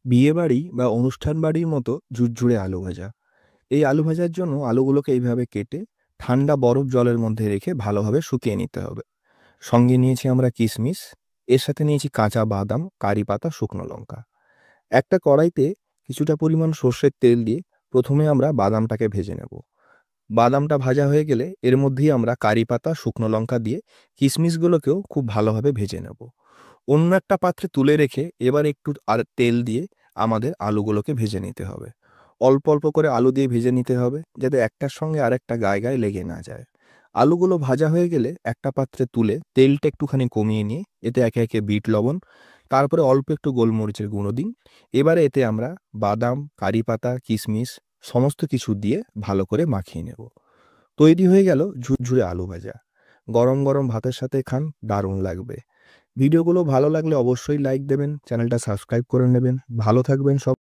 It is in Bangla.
বিয়েবাড়ি বা অনুষ্ঠান বাড়ির মতো ঝুরঝুরে আলু ভাজা। এই আলু ভাজার জন্য আলুগুলোকে এইভাবে কেটে ঠান্ডা বরফ জলের মধ্যে রেখে ভালোভাবে শুকিয়ে নিতে হবে। সঙ্গে নিয়েছি আমরা কিশমিশ, এর সাথে নিয়েছি কাঁচা বাদাম, কারি পাতা, শুকনো লঙ্কা। একটা কড়াইতে কিছুটা পরিমাণ সর্ষের তেল দিয়ে প্রথমে আমরা বাদামটাকে ভেজে নেব। বাদামটা ভাজা হয়ে গেলে এর মধ্যেই আমরা কারি পাতা, শুকনো লঙ্কা দিয়ে কিশমিশগুলোকেও খুব ভালোভাবে ভেজে নেব। অন্য একটা পাত্রে তুলে রেখে এবার একটু আর তেল দিয়ে আমাদের আলুগুলোকে ভেজে নিতে হবে। অল্প অল্প করে আলু দিয়ে ভেজে নিতে হবে যাতে একটার সঙ্গে আরেকটা গায়ে গায়ে লেগে না যায়। আলুগুলো ভাজা হয়ে গেলে একটা পাত্রে তুলে তেলটা একটুখানি কমিয়ে নিয়ে এতে একে একে বিট লবণ, তারপরে অল্প একটু গোলমরিচের গুঁড়ো দিন। এবারে এতে আমরা বাদাম, কারি পাতা, কিশমিশ সমস্ত কিছু দিয়ে ভালো করে মাখিয়ে নেব। তৈরি হয়ে গেল ঝুরঝুরে আলু ভাজা। গরম গরম ভাতের সাথে খান, দারুণ লাগবে। ভিডিওগুলো ভালো লাগলে অবশ্যই লাইক দেবেন, চ্যানেলটা সাবস্ক্রাইব করে নেবেন। ভালো থাকবেন সব।